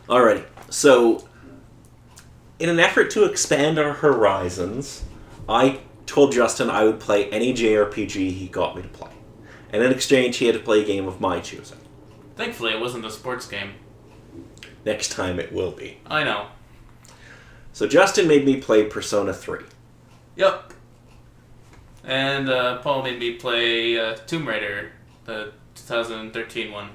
Alrighty. So, in an effort to expand our horizons, I told Justin I would play any JRPG he got me to play. And in exchange, he had to play a game of my choosing. Thankfully, it wasn't a sports game. Next time it will be. I know. So Justin made me play Persona 3. Yep. And Paul made me play Tomb Raider, the 2013 one.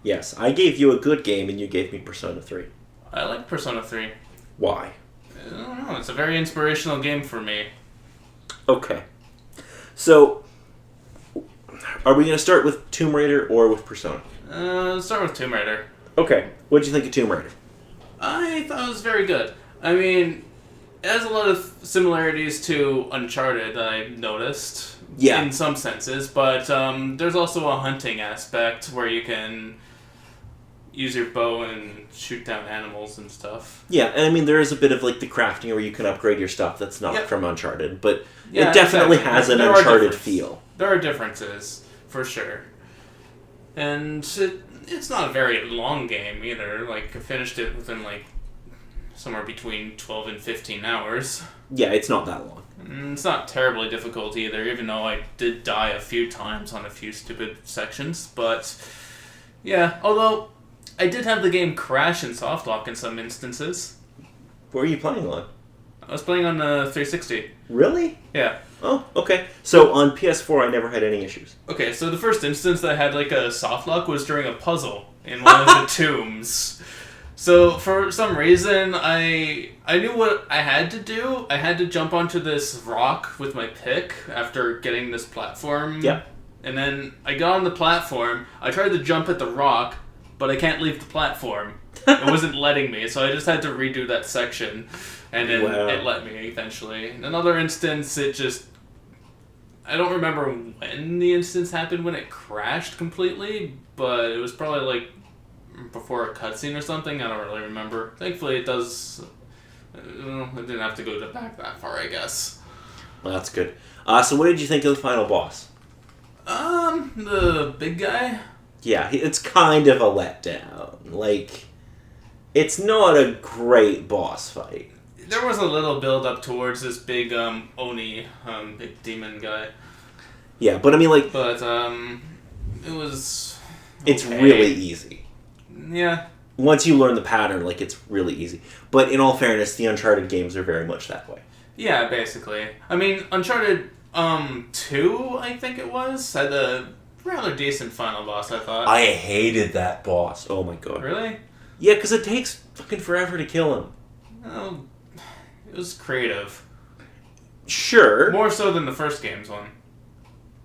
Yes, I gave you a good game and you gave me Persona 3. I like Persona 3. Why? I don't know. It's a very inspirational game for me. Okay. So, are we going to start with Tomb Raider or with Persona? Let's start with Tomb Raider. Okay. What did you think of Tomb Raider? I thought it was very good. I mean, it has a lot of similarities to Uncharted, I noticed. Yeah. In some senses, but there's also a hunting aspect where you can use your bow and shoot down animals and stuff. Yeah, and I mean, there is a bit of, like, the crafting where you can upgrade your stuff that's not from Uncharted, but Yeah, it definitely exactly. has an There are Uncharted differences. feel. There are differences, for sure. And it's not a very long game, either. Like, I finished it within, like, somewhere between 12 and 15 hours. Yeah, it's not that long. It's not terribly difficult, either, even though I did die a few times on a few stupid sections. But, yeah, although I did have the game crash and softlock in some instances. What were you playing on? I was playing on the 360. Really? Yeah. Oh, okay. So on PS4, I never had any issues. Okay, so the first instance that I had like a softlock was during a puzzle in one of the tombs. So for some reason, I knew what I had to do. I had to jump onto this rock with my pick after getting this platform. Yep. And then I got on the platform. I tried to jump at the rock, but I can't leave the platform. It wasn't letting me, so I just had to redo that section. And then it let me eventually. In another instance, it just... I don't remember when the instance happened when it crashed completely, but it was probably like before a cutscene or something. I don't really remember. Thankfully, it does... I didn't have to go back that far, I guess. Well, that's good. So what did you think of the final boss? The big guy? Yeah, it's kind of a letdown. Like, it's not a great boss fight. There was a little build up towards this big Oni, big demon guy. Yeah, but I mean, like... But, it was... It's okay. really easy. Yeah. Once you learn the pattern, like, it's really easy. But in all fairness, the Uncharted games are very much that way. Yeah, basically. I mean, Uncharted 2, I think it was, had a rather decent final boss, I thought. I hated that boss. Oh my god. Really? Yeah, because it takes fucking forever to kill him. Well, it was creative. Sure. More so than the first game's one.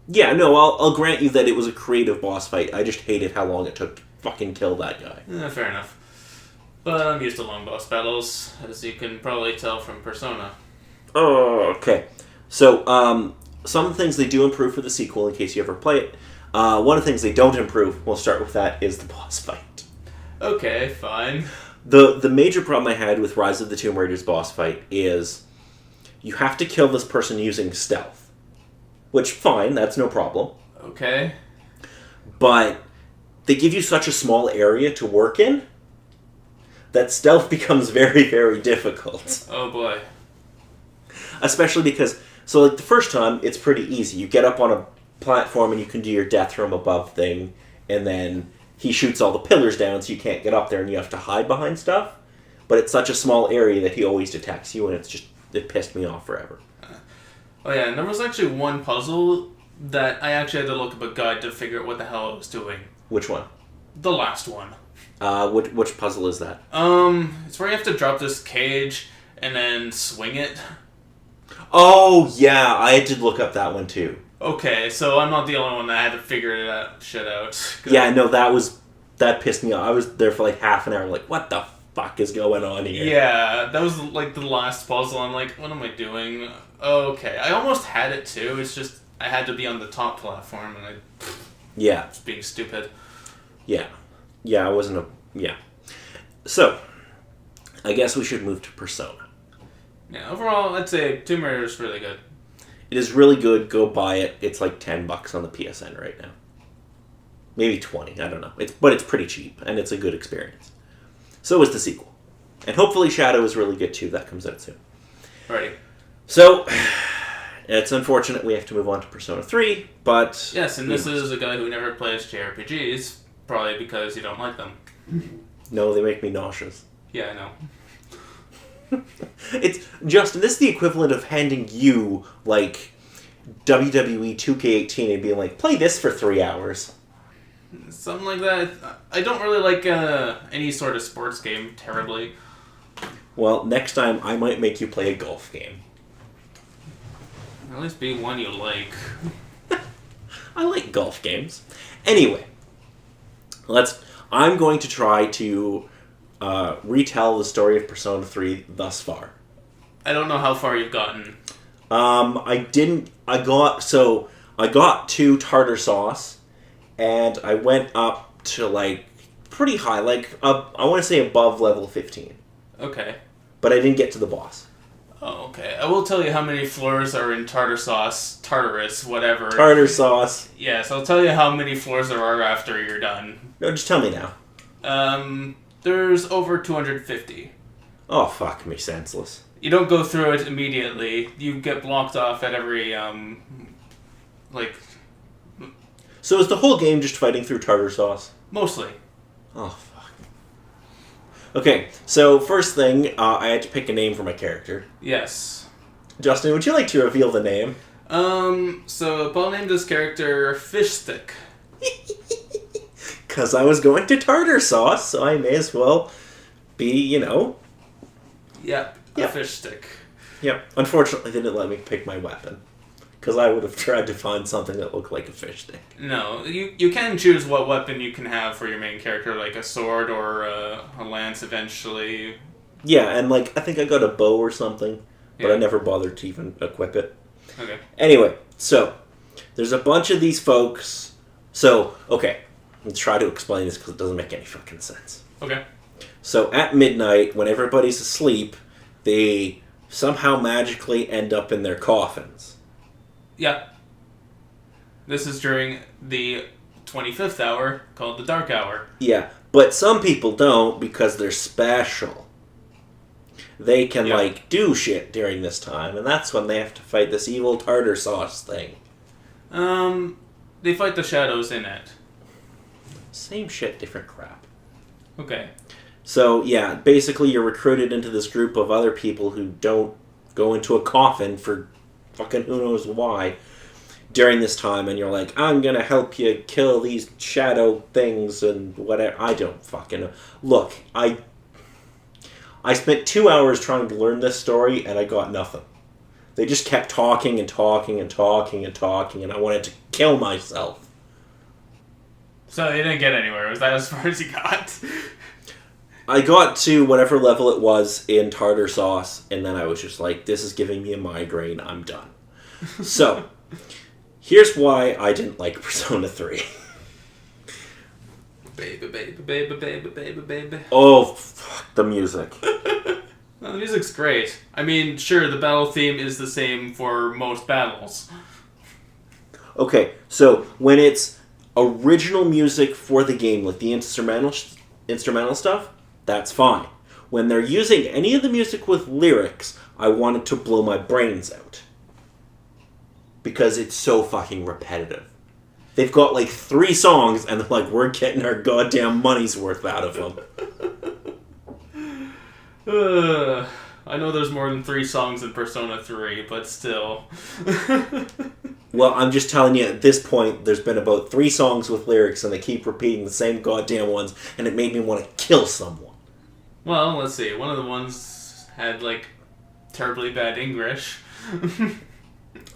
Yeah, no, I'll grant you that it was a creative boss fight. I just hated how long it took to fucking kill that guy. Fair enough. But I'm used to long boss battles, as you can probably tell from Persona. Oh, okay. So, some of the things they do improve for the sequel, in case you ever play it. One of the things they don't improve, we'll start with that, is the boss fight. Okay, fine. The major problem I had with Rise of the Tomb Raider's boss fight is you have to kill this person using stealth. Which, fine, that's no problem. Okay. But they give you such a small area to work in that stealth becomes very, very difficult. Oh boy. Especially because, so like the first time, it's pretty easy. You get up on a platform and you can do your death from above thing, and then he shoots all the pillars down so you can't get up there and you have to hide behind stuff. But it's such a small area that he always detects you, and it pissed me off forever. Oh yeah, and there was actually one puzzle that I actually had to look up a guide to figure out what the hell I was doing. Which one? The last one. Which puzzle is that? It's where you have to drop this cage and then swing it. Oh, yeah, I had to look up that one too. Okay, so I'm not the only one that had to figure that shit out. Yeah, no, that pissed me off. I was there for like half an hour, like, what the fuck is going on here? Yeah, that was like the last puzzle. I'm like, what am I doing? Okay, I almost had it too. It's just I had to be on the top platform, and Yeah. was being stupid. Yeah. Yeah, I wasn't yeah. So, I guess we should move to Persona. Yeah, overall, I'd say Tomb Raider is really good. It is really good. Go buy it. It's like $10 on the PSN right now. Maybe 20. I don't know. But it's pretty cheap, and it's a good experience. So is the sequel. And hopefully Shadow is really good too. That comes out soon. Alrighty. So, it's unfortunate we have to move on to Persona 3, but... Yes, and this is a guy who never plays JRPGs, probably because you don't like them. No, they make me nauseous. Yeah, I know. It's, Justin, this is the equivalent of handing you, like, WWE 2K18 and being like, play this for 3 hours. Something like that. I don't really like any sort of sports game terribly. Well, next time I might make you play a golf game. At least be one you like. I like golf games. Anyway, I'm going to try to retell the story of Persona 3 thus far. I don't know how far you've gotten. I got to tartar sauce, and I went up to, like, pretty high, like, I want to say above level 15. Okay. But I didn't get to the boss. Oh, okay. I will tell you how many floors are in tartar sauce, tartarus, whatever. Tartar sauce. Yes, I'll tell you how many floors there are after you're done. No, just tell me now. There's over 250. Oh, fuck me, senseless. You don't go through it immediately. You get blocked off at every, So is the whole game just fighting through tartar sauce? Mostly. Oh, fuck. Okay, so first thing, I had to pick a name for my character. Yes. Justin, would you like to reveal the name? So Paul named his character Fish Stick. Because I was going to tartar sauce, so I may as well be, Yep, Yep. a fish stick. Yep. Unfortunately, they didn't let me pick my weapon. Because I would have tried to find something that looked like a fish stick. No, you can choose what weapon you can have for your main character, like a sword or a lance eventually. Yeah, and, like, I think I got a bow or something, but Yeah. I never bothered to even equip it. Okay. Anyway, so, there's a bunch of these folks. So, okay, let's try to explain this because it doesn't make any fucking sense. Okay. So, at midnight, when everybody's asleep, they somehow magically end up in their coffins. Yeah. This is during the 25th hour, called the Dark Hour. Yeah, but some people don't because they're special. They can, like, do shit during this time, and that's when they have to fight this evil tartar sauce thing. They fight the shadows in it. Same shit, different crap. Okay. So, yeah, basically you're recruited into this group of other people who don't go into a coffin for fucking who knows why during this time, and you're like, I'm gonna help you kill these shadow things and whatever. I don't fucking know. Look, I spent 2 hours trying to learn this story, and I got nothing. They just kept talking and talking and talking and talking, and I wanted to kill myself. So you didn't get anywhere. Was that as far as you got? I got to whatever level it was in tartar sauce, and then I was just like, this is giving me a migraine, I'm done. So, here's why I didn't like Persona 3. Baby, baby, baby, baby, baby, baby. Oh, fuck the music. Well, the music's great. I mean, sure, the battle theme is the same for most battles. Okay, so when it's original music for the game, like the instrumental stuff, that's fine. When they're using any of the music with lyrics, I want it to blow my brains out. Because it's so fucking repetitive. They've got like 3 songs, and they're like, we're getting our goddamn money's worth out of them. I know there's more than 3 songs in Persona 3, but still. Well, I'm just telling you, at this point, there's been about 3 songs with lyrics, and they keep repeating the same goddamn ones, and it made me want to kill someone. Well, let's see. One of the ones had, like, terribly bad English.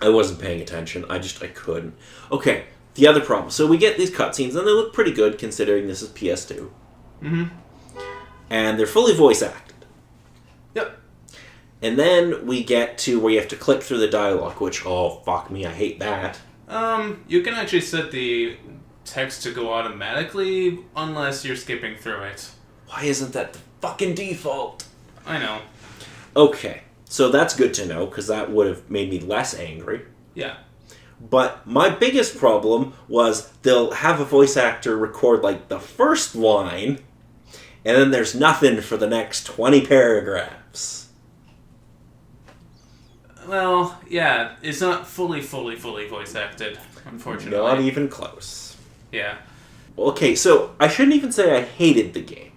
I wasn't paying attention. I couldn't. Okay, the other problem. So we get these cutscenes, and they look pretty good, considering this is PS2. Mm-hmm. And they're fully voice acted. Yep. And then we get to where you have to click through the dialogue, which, oh, fuck me, I hate that. You can actually set the text to go automatically, unless you're skipping through it. Why isn't that the fucking default? I know. Okay, so that's good to know, because that would have made me less angry. Yeah. But my biggest problem was they'll have a voice actor record, like, the first line, and then there's nothing for the next 20 paragraphs. Well, yeah, it's not fully voice acted, unfortunately. Not even close. Yeah. Okay, so I shouldn't even say I hated the game.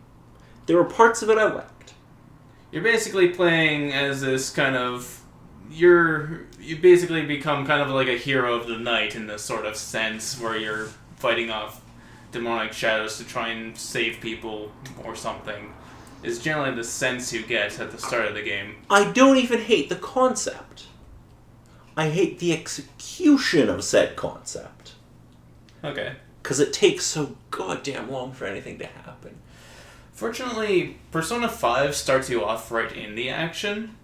There were parts of it I liked. You're basically playing as this kind of... You basically become kind of like a hero of the night in this sort of sense, where you're fighting off demonic shadows to try and save people or something. Is generally the sense you get at the start of the game. I don't even hate the concept. I hate the execution of said concept. Okay. Because it takes so goddamn long for anything to happen. Fortunately, Persona 5 starts you off right in the action.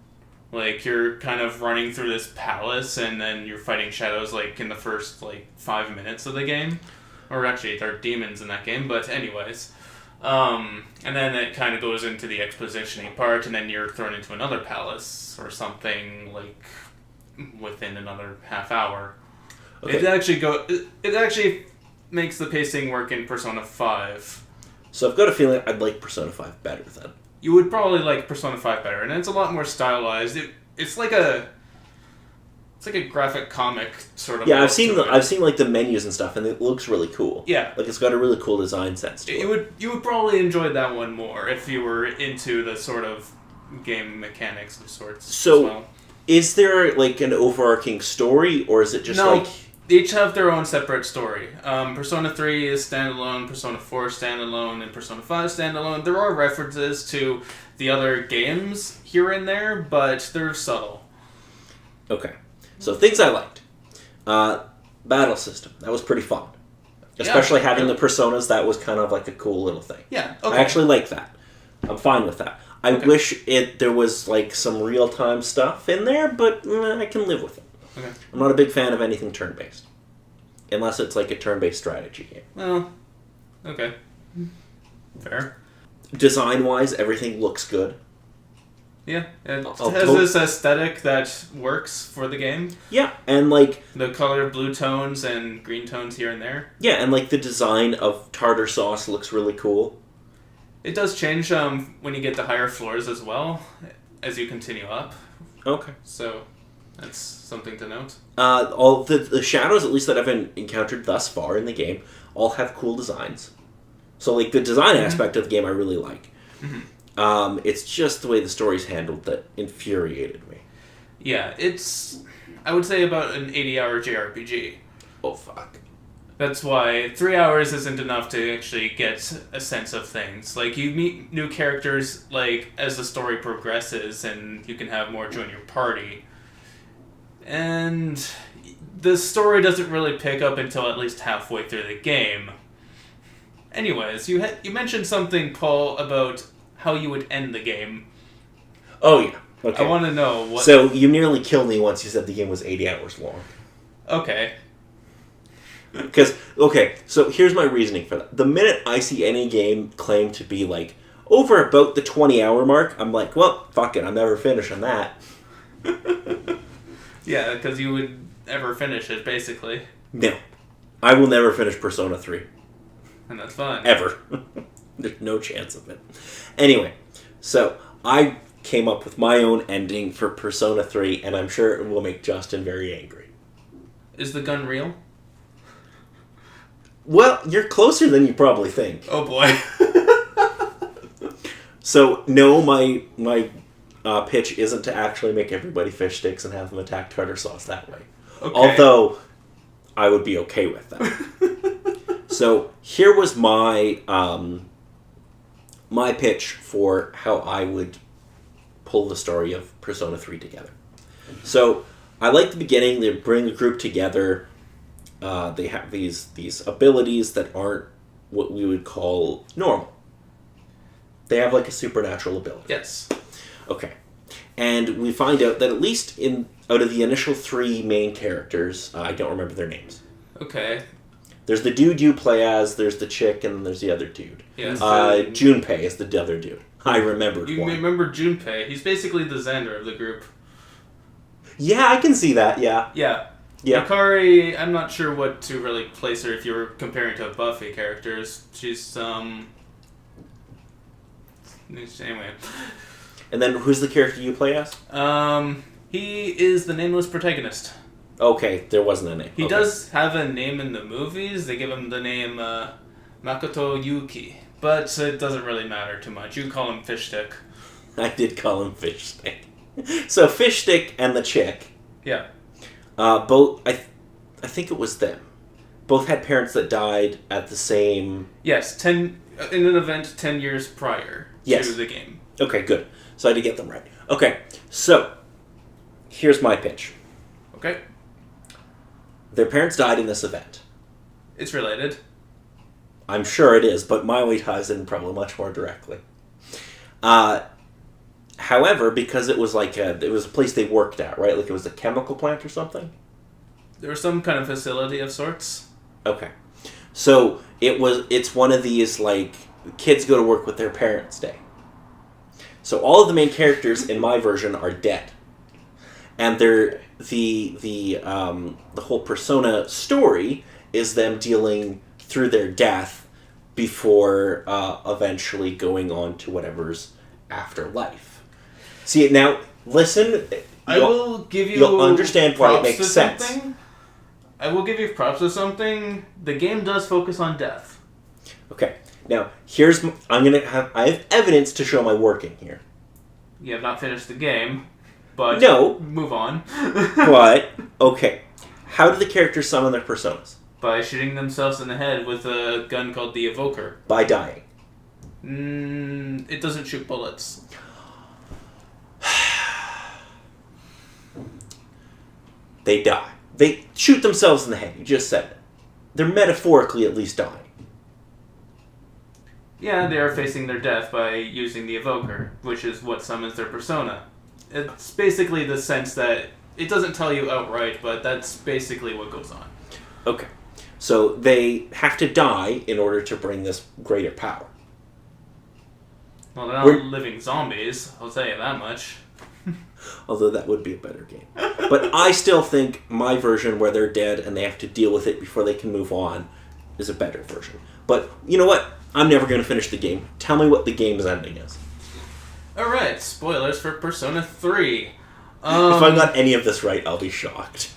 Like, you're kind of running through this palace, and then you're fighting shadows, like, in the first, 5 minutes of the game. Or actually, there are demons in that game, but anyways. And then it kind of goes into the exposition-y part, and then you're thrown into another palace or something, within another half hour. Okay. It actually makes the pacing work in Persona 5. So I've got a feeling I'd like Persona 5 better then. You would probably like Persona 5 better, and it's a lot more stylized. It's like a graphic comic sort of. Yeah, I've seen the menus and stuff, and it looks really cool. Yeah, it's got a really cool design sense to it. You would probably enjoy that one more if you were into the sort of game mechanics of sorts. So, as well. Is there an overarching story, or is it just They each have their own separate story. Persona 3 is standalone, Persona 4 is standalone, and Persona 5 is standalone. There are references to the other games here and there, but they're subtle. Okay. So things I liked. Battle system. That was pretty fun. Especially having the personas, that was kind of like a cool little thing. Yeah, okay. I actually like that. I'm fine with that. I wish there was some real-time stuff in there, but I can live with it. Okay. I'm not a big fan of anything turn-based. Unless it's a turn-based strategy game. Well, okay. Fair. Design-wise, everything looks good. Yeah, it has this aesthetic that works for the game. Yeah, and the color blue tones and green tones here and there. Yeah, and the design of tartar sauce looks really cool. It does change when you get to higher floors as well, as you continue up. Okay. So, that's something to note. All the shadows, at least that I've encountered thus far in the game, all have cool designs. So, the design aspect of the game I really like. Mm-hmm. It's just the way the story's handled that infuriated me. Yeah, it's, I would say, about an 80-hour JRPG. Oh, fuck. That's why 3 hours isn't enough to actually get a sense of things. You meet new characters, as the story progresses, and you can have more join your party. And the story doesn't really pick up until at least halfway through the game. Anyways, you mentioned something, Paul, about how you would end the game. Oh, yeah. Okay. I want to know what... So, you nearly killed me once you said the game was 80 hours long. Okay. So here's my reasoning for that. The minute I see any game claim to be, over about the 20-hour mark, I'm like, well, fuck it, I'm never finishing that. Yeah, because you would ever finish it, basically. No. I will never finish Persona 3. And that's fine. Ever. There's no chance of it. Anyway, so I came up with my own ending for Persona 3, and I'm sure it will make Justin very angry. Is the gun real? Well, you're closer than you probably think. Oh boy. So, no, my pitch isn't to actually make everybody fish sticks and have them attack tartar sauce that way. Okay. Although, I would be okay with that. So, here was my my pitch for how I would pull the story of Persona 3 together. So, I like the beginning. They bring a group together. They have these abilities that aren't what we would call normal. They have a supernatural ability. Yes. Okay. And we find out that at least out of the initial 3 main characters, I don't remember their names. Okay. There's the dude you play as, there's the chick, and then there's the other dude. Yes. Junpei is the other dude. I remembered You remember Junpei. He's basically the Xander of the group. Yeah, I can see that, yeah. Yeah. Yeah. Akari, I'm not sure what to really place her if you were comparing to Buffy characters. She's, Anyway. And then who's the character you play as? He is the nameless protagonist. Okay, there wasn't a name. He does have a name in the movies. They give him the name Makoto Yuki. But it doesn't really matter too much. You can call him Fish Stick. I did call him Fish Stick. So Fish Stick and the chick. Yeah. Both, I think it was them. Both had parents that died at the same... Yes, in an event 10 years prior to the game. Okay, good. So I did get them right. Okay, so here's my pitch. Okay. Their parents died in this event. It's related. I'm sure it is, but my way ties in probably much more directly. However, because it was like it was a place they worked at, right? Like it was a chemical plant or something? There was some kind of facility of sorts. Okay. So it's one of these, like, kids go to work with their parents day. So all of the main characters in my version are dead. And they're the whole Persona story is them dealing through their death before eventually going on to whatever's afterlife. See, now, listen. I will give you... You'll understand why it makes sense. Something. I will give you props to something. The game does focus on death. Okay. Now, I have evidence to show my working here. You have not finished the game, but... No. Move on. But, okay. How do the characters summon their personas? By shooting themselves in the head with a gun called the Evoker. By dying. It doesn't shoot bullets. They die. They shoot themselves in the head. You just said it. They're metaphorically at least dying. Yeah, they are facing their death by using the Evoker, which is what summons their persona. It's basically the sense that it doesn't tell you outright, but that's basically what goes on. Okay. So they have to die in order to bring this greater power. Well, they're not living zombies, I'll tell you that much. Although that would be a better game. But I still think my version where they're dead and they have to deal with it before they can move on is a better version. But you know what? I'm never going to finish the game. Tell me what the game's ending is. Alright, spoilers for Persona 3. If I got any of this right, I'll be shocked.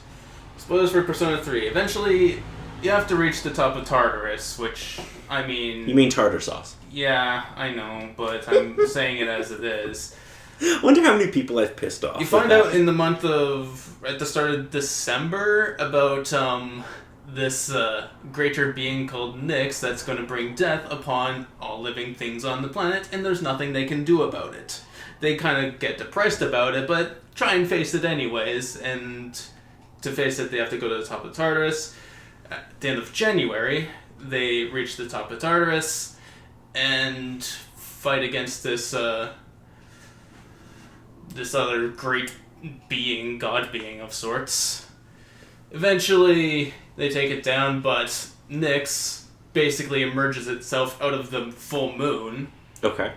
Spoilers for Persona 3. Eventually, you have to reach the top of Tartarus, which, I mean... You mean tartar sauce? Yeah, I know, but I'm saying it as it is. I wonder how many people I've pissed off. You find out in the month of... at the start of December about this greater being called Nyx that's going to bring death upon all living things on the planet, and there's nothing they can do about it. They kind of get depressed about it, but try and face it anyways, and to face it, they have to go to the top of Tartarus. At the end of January, they reach the top of Tartarus and fight against this other great being, god being of sorts. Eventually, they take it down, but Nyx basically emerges itself out of the full moon. Okay.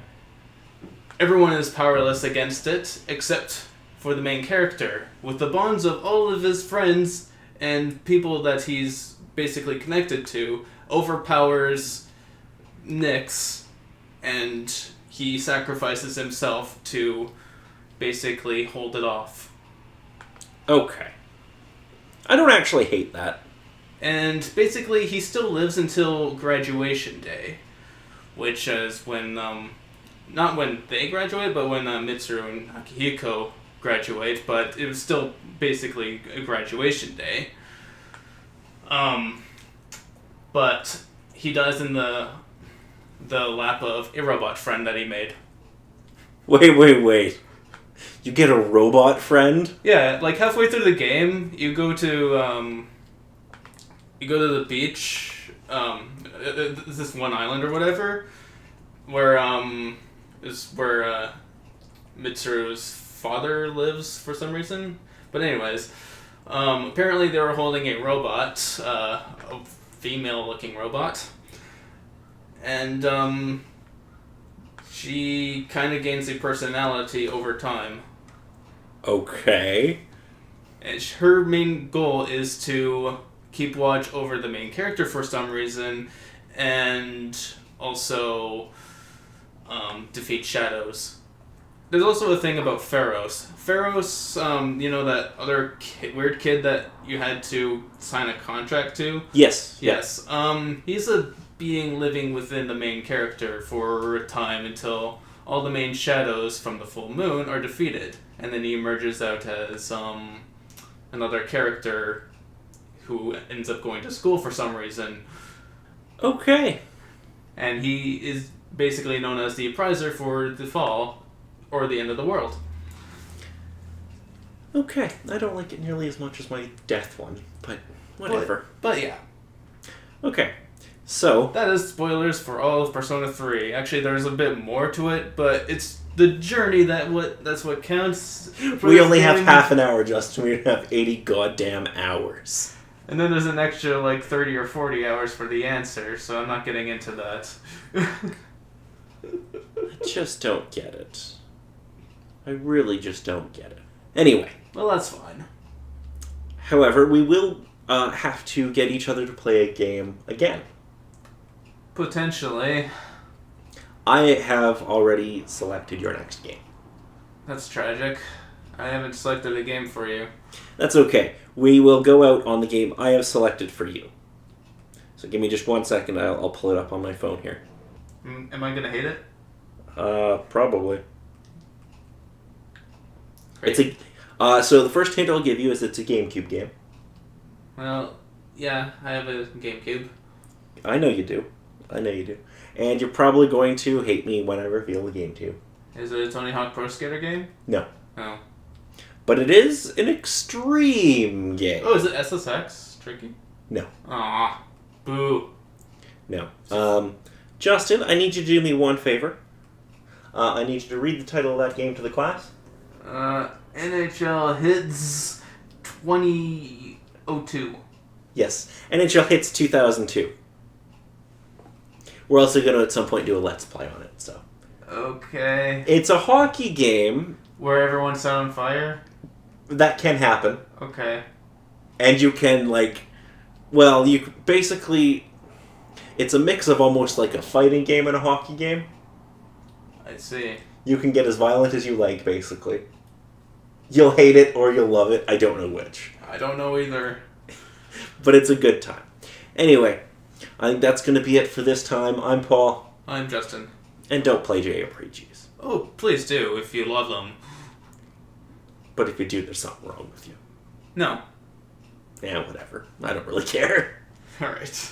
Everyone is powerless against it, except for the main character. With the bonds of all of his friends and people that he's basically connected to, overpowers Nyx, and he sacrifices himself to basically hold it off. Okay. I don't actually hate that. And basically, he still lives until graduation day, which is when, not when they graduate, but when Mitsuru and Akihiko graduate, but it was still basically a graduation day. But he dies in the lap of a robot friend that he made. Wait. You get a robot friend? Yeah, like halfway through the game, you go to the beach, this one island or whatever, where Mitsuru's father lives for some reason. But anyways, apparently they were holding a robot, a female-looking robot, and she kind of gains a personality over time. Okay. And her main goal is to keep watch over the main character for some reason, and also defeat shadows. There's also a thing about Pharaohs. Pharaohs, that other weird kid that you had to sign a contract to? Yes. Yes. He's a being living within the main character for a time until all the main shadows from the full moon are defeated. And then he emerges out as another character who ends up going to school for some reason. Okay. And he is basically known as the appraiser for the fall. Or the end of the world. Okay, I don't like it nearly as much as my death one, but whatever. But yeah. Okay, so... That is spoilers for all of Persona 3. Actually, there's a bit more to it, but it's the journey that's what counts. We only have half an hour, Justin. We have 80 goddamn hours. And then there's an extra, 30 or 40 hours for the answer, so I'm not getting into that. I just don't get it. I really just don't get it. Anyway. Well, that's fine. However, we will have to get each other to play a game again. Potentially. I have already selected your next game. That's tragic. I haven't selected a game for you. That's okay. We will go out on the game I have selected for you. So give me just 1 second. I'll pull it up on my phone here. Am I going to hate it? Probably. Great. It's a. So the first hint I'll give you is it's a GameCube game. Well, yeah, I have a GameCube. I know you do. And you're probably going to hate me when I reveal the game to you. Is it a Tony Hawk Pro Skater game? No. Oh. But it is an extreme game. Oh, is it SSX? Tricky? No. Aw. Boo. No. Justin, I need you to do me one favor. I need you to read the title of that game to the class. NHL Hits 2002. Yes. NHL Hits 2002. We're also going to at some point do a Let's Play on it, so. Okay. It's a hockey game. Where everyone's set on fire? That can happen. Okay. And you can, you basically... It's a mix of almost like a fighting game and a hockey game. I see. You can get as violent as you like, basically. You'll hate it or you'll love it. I don't know which. I don't know either. But it's a good time. Anyway, I think that's going to be it for this time. I'm Paul. I'm Justin. And don't play JRPGs. Oh, please do, if you love them. But if you do, there's something wrong with you. No. Yeah, whatever. I don't really care. Alright.